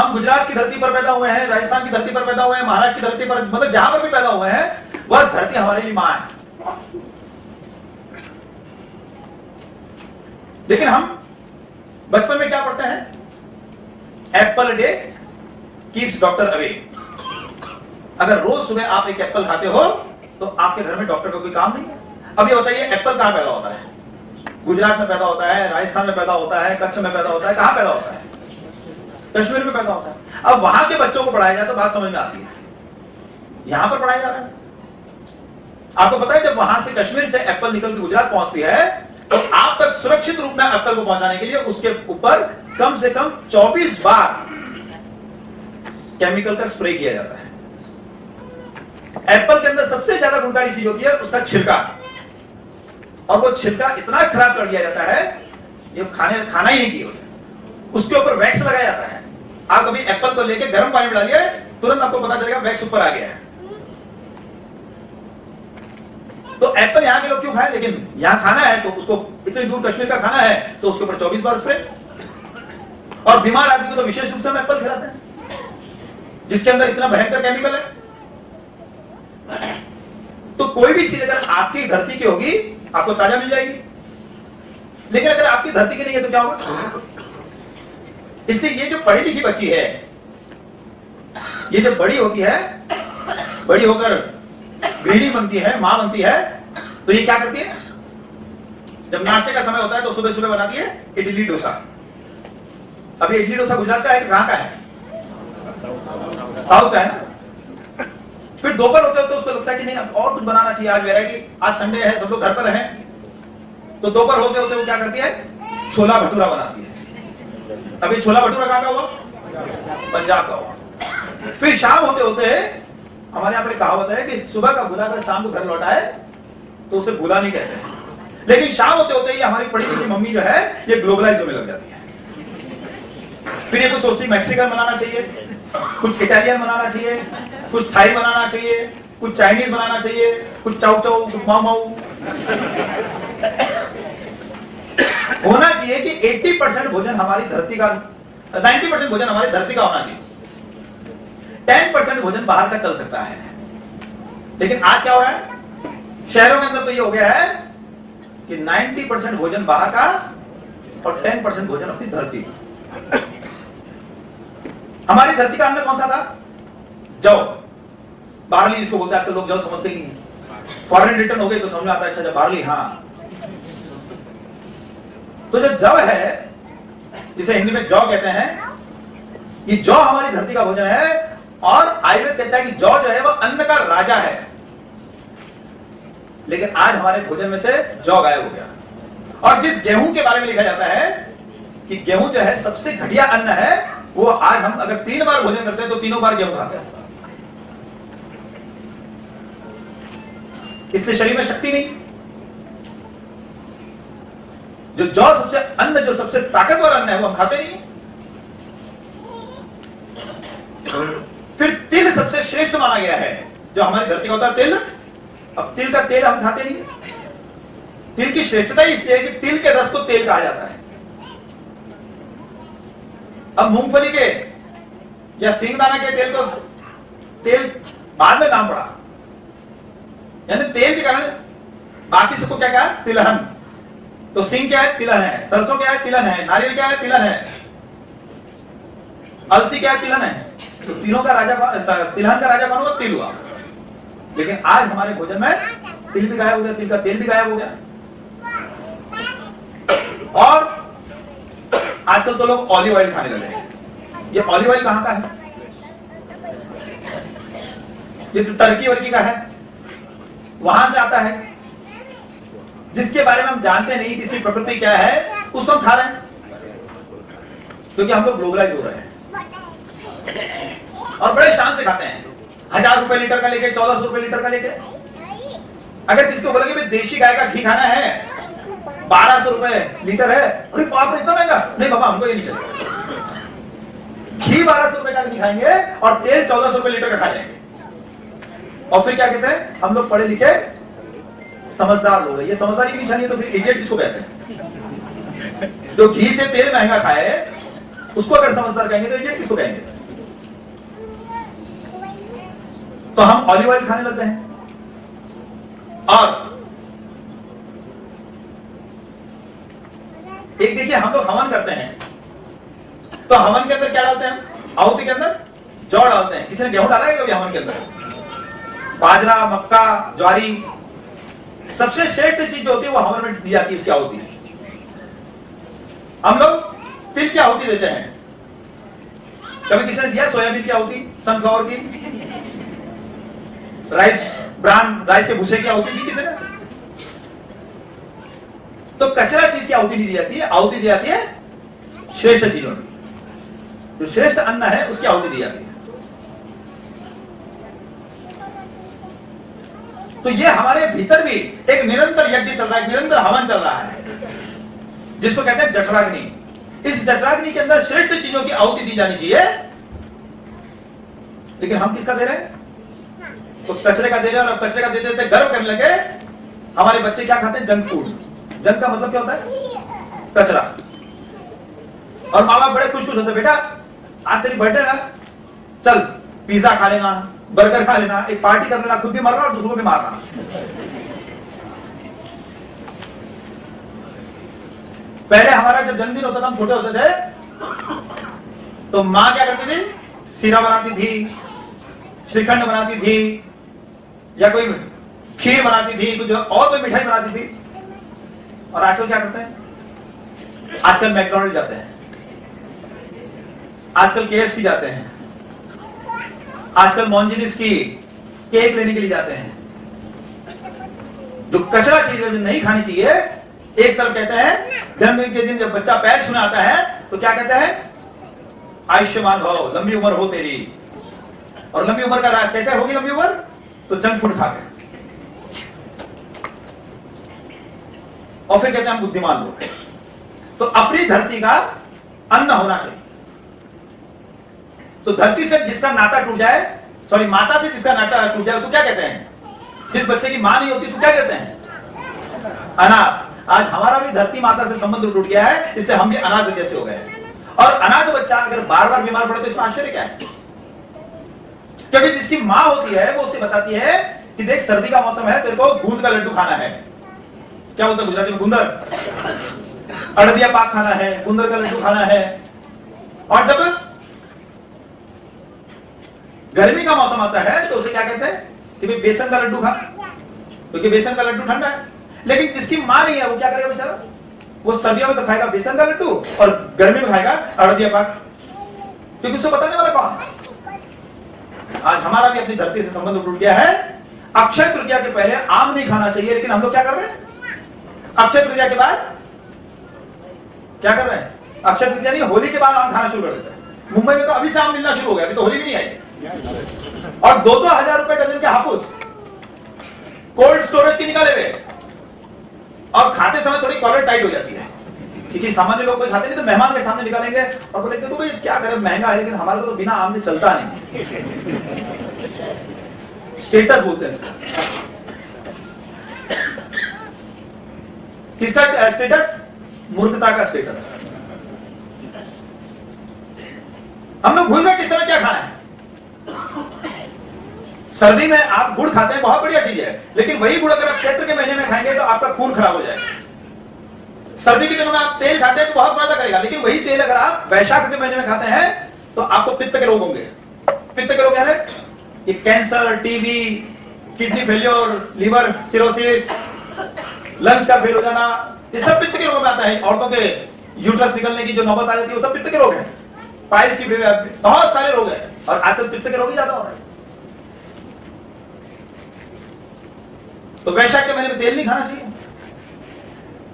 हम गुजरात की धरती पर पैदा हुए हैं, राजस्थान की धरती पर पैदा हुए हैं, महाराष्ट्र की धरती पर, मतलब जहां पर भी पैदा हुए हैं, वह धरती हमारे लिए मां है। लेकिन हम बचपन में क्या पढ़ते हैं? Apple day keeps doctor away. अगर रोज सुबह आप एक एप्पल खाते हो तो आपके घर में डॉक्टर का कोई काम नहीं है। अब ये बताइए, एप्पल कहां पैदा होता है? गुजरात में पैदा होता है, राजस्थान में पैदा होता है, कच्छ में पैदा होता है, कहां पैदा होता है? कश्मीर में पैदा होता है। अब वहां के बच्चों को पढ़ाया जाए तो बात समझ में आती है, यहां पर पढ़ाया जा रहा है। आपको पता है, जब वहां से कश्मीर से एप्पल निकल के गुजरात पहुंचती है तो आप तक सुरक्षित रूप में एप्पल को पहुंचाने के लिए उसके ऊपर कम से कम 24 बार केमिकल का स्प्रे किया जाता है। एप्पल के अंदर सबसे ज्यादा गुणकारी चीज होती है उसका छिलका, और वो छिलका इतना खराब कर दिया जाता है, ये खाना ही नहीं चाहिए उसे। उसके ऊपर वैक्स लगाया जाता है। आप कभी एप्पल को लेके गर्म पानी में डालिए, तुरंत आपको पता चलेगा वैक्स ऊपर आ गया है। तो एप्पल यहां के लोग क्यों खाएं? लेकिन यहां खाना है तो उसको, इतनी दूर कश्मीर का खाना है तो उसके ऊपर 24 बार स्प्रे। और बीमार आदमी को तो विशेष रूप से हम एप्पल खिलाते हैं जिसके अंदर इतना भयंकर केमिकल है। तो कोई भी चीज अगर आपकी धरती की होगी आपको ताजा मिल जाएगी, लेकिन अगर आपकी धरती की नहीं है तो क्या होगा? इसलिए ये जो पढ़ी लिखी बच्ची है, ये जो बड़ी होती है, बड़ी होकर गृहिणी बनती है, मां बनती है, तो ये क्या करती है? जब नाश्ते का समय होता है तो सुबह सुबह बनाती है इडली डोसा। अभी इडली डोसा गुजरात का है कि कहां का है? साउथ का है ना। फिर दोपहर होते होते उसको लगता है कि नहीं अब और कुछ बनाना चाहिए, आज वैरायटी, आज संडे है, सब लोग घर पर हैं। तो दोपहर होते होते वो क्या करती है? छोला भटूरा बनाती है। अभी छोला भटूरा कहां का हुआ? पंजाब का हुआ। फिर शाम होते होते हमारे यहां पर कहावत है कि सुबह का भूला अगर शाम को घर लौटा है तो उसे भूला नहीं कहते हैं। लेकिन शाम होते होते ही हमारी पढ़ी लिखी मम्मी जो है ये ग्लोबलाइज होने लग जाती है। फिर ये कुछ सोचती मैक्सिकन बनाना चाहिए, कुछ इटालियन बनाना चाहिए, कुछ थाई बनाना चाहिए, कुछ चाइनीज बनाना चाहिए, कुछ चाउ चाउ, कुछ माऊ माऊ। होना चाहिए कि 80% भोजन हमारी धरती का, 90% भोजन हमारी धरती का होना चाहिए, 10% भोजन बाहर का चल सकता है। लेकिन आज क्या हो रहा है? शहरों के अंदर तो ये हो गया है कि 90% भोजन बाहर का और 10% भोजन अपनी धरती का। हमारी धरती का अन्न कौन सा था? जौ, बार्ली जिसको बोलते हैं। आजकल लोग जौ समझते ही नहीं। फॉरेन रिटर्न हो गई तो समझ में आता है, अच्छा जब बार्ली, हाँ। तो जो जौ है, जिसे हिंदी में जौ कहते हैं, ये जौ हमारी धरती का भोजन है। और आयुर्वेद कहता है कि जौ जो है वह अन्न का राजा है। लेकिन आज हमारे भोजन में से जौ गायब हो गया। और जिस गेहूं के बारे में लिखा जाता है कि गेहूं जो है सबसे घटिया अन्न है, वो आज हम अगर 3 बार भोजन करते हैं तो तीनों बार गेहूं खाते हैं। इसलिए शरीर में शक्ति नहीं। जो जौ सबसे अन्न, जो सबसे ताकतवर अन्न है, वो हम खाते नहीं। फिर तिल सबसे श्रेष्ठ माना गया है, जो हमारी धरती का होता है तिल। अब तिल का तेल हम खाते नहीं। तिल की श्रेष्ठता ही इसलिए है कि तिल के रस को तेल कहा जाता है। अब मूंगफली के या सिंगदाना के तेल को तेल बाद में नाम पड़ा, यानी तेल के कारण बाकी सबको क्या कहा? तिलहन। तो सिंग क्या है? तिलहन है। सरसों क्या है? तिलहन है। नारियल क्या है? तिलहन है। अलसी क्या है? तिलहन है। तो तीनों का राजा कौन? तिलहन का राजा कौन हुआ? तिल हुआ। लेकिन आज हमारे भोजन में तिल भी गायब हो गया, तिल का तेल भी गायब हो गया। और आजकल तो लोग ऑलिव ऑयल खाने लगे हैं। ये ऑलिव ऑयल कहां का है? ये तो टर्की वर्की का है, वहां से आता है, जिसके बारे में हम जानते नहीं कि इसकी प्रकृति क्या है, उसको हम खा रहे हैं क्योंकि हम लोग ग्लोबलाइज हो रहे हैं। और बड़े शान से खाते हैं। 1000 रुपए लीटर का लेके, 1400 रुपए लीटर का लेके। अगर किसी को बोले कि देशी गाय का घी खाना है, 1200 रुपए लीटर है, अरे बाप रे इतना महंगा, नहीं बाबा हमको ये नहीं चाहिए। घी 1200 रुपए का घी खाएंगे और तेल 1400 रुपए लीटर का खा जाएंगे। और फिर क्या कहते हैं? हम लोग पढ़े लिखे समझदार लोग हैं। ये समझदारी की निशानी है तो फिर इडियट किसको कहते हैं? जो घी से तेल महंगा खाए उसको अगर समझदार कहेंगे तो इडियट किसको कहेंगे? तो हम ऑलिव ऑयल खाने लगते हैं और एक देखिए हम लोग हवन करते हैं तो हवन के अंदर क्या डालते हैं? आहुति के अंदर जौ डालते हैं। किसी ने गेहूं डाला है कभी हवन के अंदर? बाजरा, मक्का, ज्वारी, सबसे श्रेष्ठ चीज जो होती है वो हवन में दी जाती है, उसकी आहुति। हम लोग तिल की आहुति देते हैं। कभी किसी ने दिया सोयाबीन की आहुति, सनफ्लावर की, राइस के भूसे की आहुति दी किसी ने? तो कचरा चीज की आहुति नहीं दी जाती है, आहुति दी जाती है श्रेष्ठ चीजों की। जो श्रेष्ठ अन्न है उसकी आहुति दी जाती है। तो ये हमारे भीतर भी एक निरंतर यज्ञ चल रहा है, निरंतर हवन चल रहा है, जिसको कहते हैं जठराग्नि। इस जठराग्नि के अंदर श्रेष्ठ चीजों की आहुति दी जानी चाहिए, लेकिन हम किसका दे रहे हैं? तो कचरे का दे रहे हैं। और अब कचरे का देते देते गर्व करने लगे। हमारे बच्चे क्या खाते हैं? Junk food. जंक का मतलब क्या होता है? कचरा। और माँ बाप बड़े खुश खुश होते, बेटा आज तेरी बर्थडे ना, चल पिज्जा खा लेना, बर्गर खा लेना, एक पार्टी कर लेना, खुद भी मरना और दूसरों को भी मारना। पहले हमारा जब जन्मदिन होता था, हम छोटे होते थे, तो मां क्या करती थी? सीरा बनाती थी, श्रीखंड बनाती थी, या कोई खीर बनाती थी, कुछ और कोई मिठाई बनाती थी। और आजकल क्या करते हैं? आजकल मैकडॉनल्ड जाते हैं, आजकल KFC जाते हैं, आजकल मॉन्जिनिस की केक लेने के लिए जाते हैं। जो कचरा चीज है, जो नहीं खानी चाहिए। एक तरफ कहते हैं जन्मदिन के दिन जब बच्चा पैर छूने आता है तो क्या कहते हैं? आयुष्मान भव, लंबी उम्र हो तेरी। और लंबी उम्र का राज कैसे होगी लंबी उम्र? तो जंक फूड खा के। और फिर कहते हैं हम बुद्धिमान लोग। तो अपनी धरती का अन्न होना चाहिए। तो धरती से जिसका नाता टूट जाए, सॉरी माता से जिसका नाता टूट जाए, उसको क्या कहते हैं? जिस बच्चे की मां नहीं होती उसको क्या कहते हैं? अनाथ। आज हमारा भी धरती माता से संबंध टूट गया है, इसलिए हम भी अनाथ जैसे हो गए हैं। और अनाथ बच्चा अगर बार बार बीमार पड़े तो इसमें आश्चर्य क्या है? क्योंकि जिसकी मां होती है वो उससे बताती है कि देख सर्दी का मौसम है, तेरे को गूंद का लड्डू खाना है। क्या बोलते हैं गुजराती में? गुंदर। अड़दिया पाक खाना है, गुंदर का लड्डू खाना है। और जब गर्मी का मौसम आता है तो उसे क्या कहते हैं कि भाई बेसन का लड्डू खा, क्योंकि बेसन का लड्डू ठंडा है। लेकिन जिसकी मां नहीं है वो क्या करेगा बेचारा? वो सर्दियों में तो खाएगा बेसन का लड्डू और गर्मी में खाएगा अड़दिया पाक, क्योंकि उसको बताने वाला कौन? आज हमारा भी अपनी धरती से संबंध टूट गया है। अक्षय तृतीया के पहले आम नहीं खाना चाहिए, लेकिन हम लोग क्या कर रहे हैं? अक्षय तृतीया के बाद क्या कर रहे हैं? अक्षय तृतीया नहीं, होली के बाद आम खाना शुरू कर देते हैं। मुंबई में तो अभी से आम मिलना शुरू हो गया, अभी तो होली भी नहीं आई। और 2-2 हजार रुपए डजन के हापुस कोल्ड स्टोरेज की निकाले हुए, और खाते समय थोड़ी कॉलर टाइट हो जाती है, क्योंकि सामान्य लोग कोई खाते नहीं, तो मेहमान के सामने निकालेंगे और बोले देखो भाई क्या करें, महंगा है लेकिन हमारे को तो बिना आम से चलता नहीं। स्टेटस बोलते हैं। किसका स्टेटस? मूर्खता का स्टेटस। हम लोग भूल गए किस समय क्या खाना है। सर्दी में आप गुड़ खाते हैं, बहुत बढ़िया चीज है, लेकिन वही गुड़ अगर आप चैत्र के महीने में खाएंगे तो आपका खून खराब हो जाएगा। सर्दी के दिनों में आप तेल खाते हैं तो बहुत फायदा करेगा, लेकिन वही तेल अगर आप वैशाख के महीने में खाते हैं तो आपको पित्त के रोग होंगे। पित्त के रोग क्या है? ये cancer, TB, kidney failure, liver cirrhosis, lungs का फेल हो जाना, ये सब पित्त के रोग में आता है। औरतों के यूट्रस निकलने की जो नौबत आ जाती है वो सब पित्त के रोग है। पाइल्स की बहुत सारे रोग हैं, और आजकल पित्त के रोग ही ज्यादा हो रहे हैं। तो वैशाख के महीने में तेल नहीं खाना चाहिए।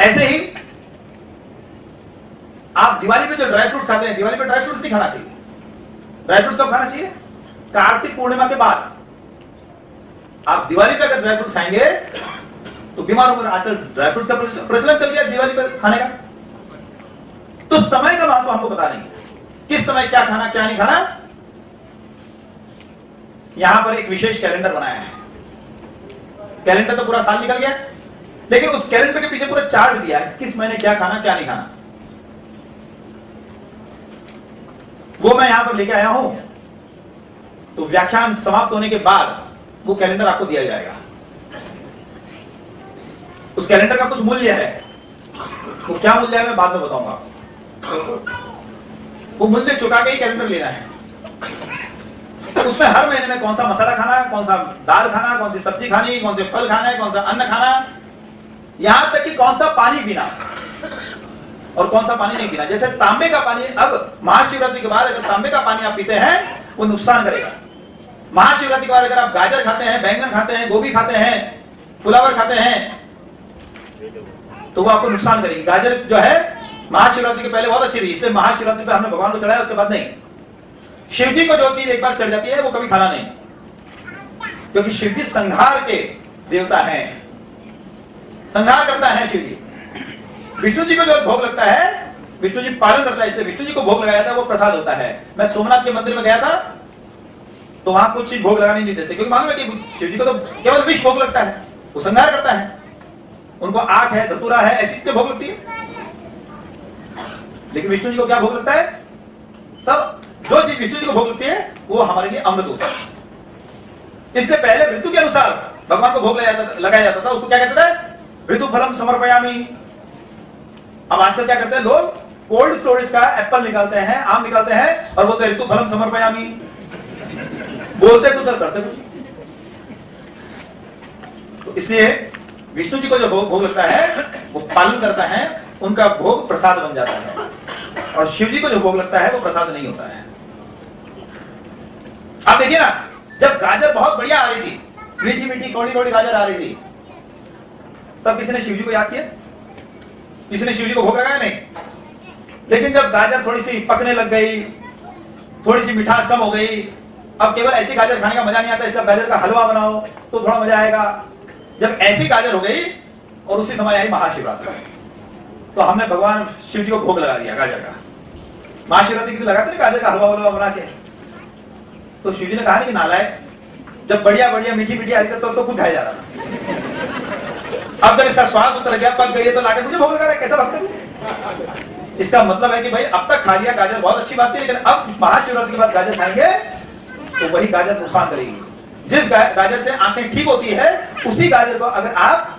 ऐसे ही आप दिवाली पे जो ड्राई फ्रूट्स खाते हैं, दिवाली पे ड्राई फ्रूट्स नहीं खाना चाहिए। ड्राई फ्रूट्स कब खाना चाहिए? कार्तिक पूर्णिमा के बाद। आप दिवाली पे अगर ड्राई फ्रूट्स खाएंगे तो बीमार होंगे। आजकल ड्राई फ्रूट्स का प्रचलन चल गया दिवाली पर खाने का। तो समय का महत्व हमको पता नहीं है, किस समय क्या खाना क्या नहीं खाना। यहां पर एक विशेष कैलेंडर बनाया है। कैलेंडर तो पूरा साल निकल गया, लेकिन उस कैलेंडर के पीछे पूरा चार्ट दिया है, किस महीने क्या खाना क्या नहीं खाना। वो मैं यहां पर लेके आया हूं। तो व्याख्यान समाप्त होने के बाद वो कैलेंडर आपको दिया जाएगा। उस कैलेंडर का कुछ मूल्य है, वो क्या मूल्य है मैं बाद में बताऊंगा आपको। वो मूल्य चुका के ही कैलेंडर लेना है। उसमें हर महीने में कौन सा मसाला खाना है, कौन सा दाल खाना, कौन सी सब्जी खानी, कौन से फल खाना है, कौन सा अन्न खाना, यहां तक कि कौन सा पानी पीना और कौन सा पानी नहीं पीना। जैसे तांबे का पानी, अब महाशिवरात्रि के बाद अगर तांबे का पानी आप पीते हैं वो नुकसान करेगा। महाशिवरात्रि के बाद अगर आप गाजर खाते हैं, बैंगन खाते हैं, गोभी खाते हैं, फ्लावर खाते हैं, तो वो आपको नुकसान करेगी। गाजर जो है महाशिवरात्रि के पहले बहुत अच्छी थी, इसलिए महाशिवरात्रि पे हमने भगवान को चढ़ाया, उसके बाद नहीं। शिव जी को जो चीज एक बार चढ़ जाती है वो कभी खाना नहीं, क्योंकि शिव जी संहार के देवता हैं, संहार करता है शिव जी। विष्णु जी को जो भोग लगता है, विष्णु जी पालन करता है, इसलिए विष्णु जी को भोग लगाया था, वो प्रसाद होता है। मैं सोमनाथ के मंदिर में गया था तो वहां कुछ चीज भोग लगाने नहीं देते, क्योंकि मालूम है कि शिव जी को तो केवल विष भोग लगता है, वो संहार करता है। उनको आंख है, धतूरा है, ऐसी चीजें भोग लगती है। लेकिन विष्णु जी को क्या भोग लगता है? सब जो चीज विष्णु जी को भोग लगती है वो हमारे लिए अमृत होता है। इसलिए पहले ऋतु के अनुसार भगवान को भोग लगाया जाता था, उसको क्या कहते थे? ऋतु फलम समर्पयामि। अब आजकल क्या करते हैं लोग? कोल्ड स्टोरेज का एप्पल निकालते हैं, आम निकालते हैं और बोलते हैं ऋतु फलम समर्पयामि। बोलते कुछ और करते कुछ। तो इसलिए विष्णु जी को जो भोग लगता है वो पालन करता है, उनका भोग प्रसाद बन जाता है। और शिव जी को जो भोग लगता है वो प्रसाद नहीं होता है। आप देखिए ना, जब गाजर बहुत बढ़िया आ रही थी, मीठी मीठी कौड़ी कौड़ी गाजर आ रही थी, तब किसी ने शिव जी को याद किया? किसी ने शिव जी को भोग लगाया? नहीं। लेकिन जब गाजर थोड़ी सी पकने लग गई, थोड़ी सी मिठास कम हो गई, अब केवल ऐसी गाजर खाने का मजा नहीं आता, इसलिए गाजर का हलवा बनाओ तो थोड़ा मजा आएगा। जब ऐसी गाजर हो गई और उसी समय आई महाशिवरात्रि, तो हमने भगवान शिव जी को भोग लगा दिया गाजर का। महाशिवरात्रि की तो लगाते नहीं गाजर का हलवा वलवा बना के। तो शिव जी ने कहा कि नालायक, जब बढ़िया बढ़िया मीठी मीठी आ रही तो खुद खाया जा रहा था, अब जब इसका स्वाद उतर गया, पक गई, तो लाके मुझे भोग लगा रहा है, कैसा भक्त है? इसका मतलब है कि भाई अब तक खा लिया गाजर, बहुत अच्छी बात थी, लेकिन अब महाशिवरात्रि के बाद गाजर खाएंगे तो वही गाजर नुकसान करेगी। जिस गाजर से आंखें ठीक होती है, उसी गाजर को अगर आप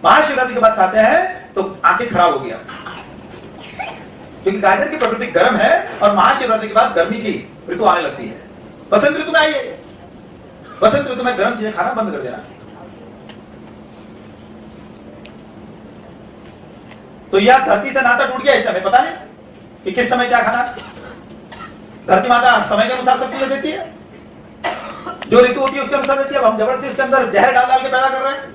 महाशिवरात्रि के बाद खाते हैं तो आंखें खराब हो गया, क्योंकि गाजर की प्रकृति गर्म है और महाशिवरात्रि के बाद गर्मी की ऋतु आने लगती है। बसंत ऋतु में आइए, बसंत ऋतु में गर्म चीजें खाना बंद कर देना। तो यह धरती से नाता टूट गया, इसलिए हमें पता नहीं कि किस समय क्या खाना। धरती माता समय के अनुसार सब चीजें देती है, जो ऋतु होती है उसके अनुसार देती है। अब हम जबरदस्ती उसके अंदर जहर डाल डाल के पैदा कर रहे हैं।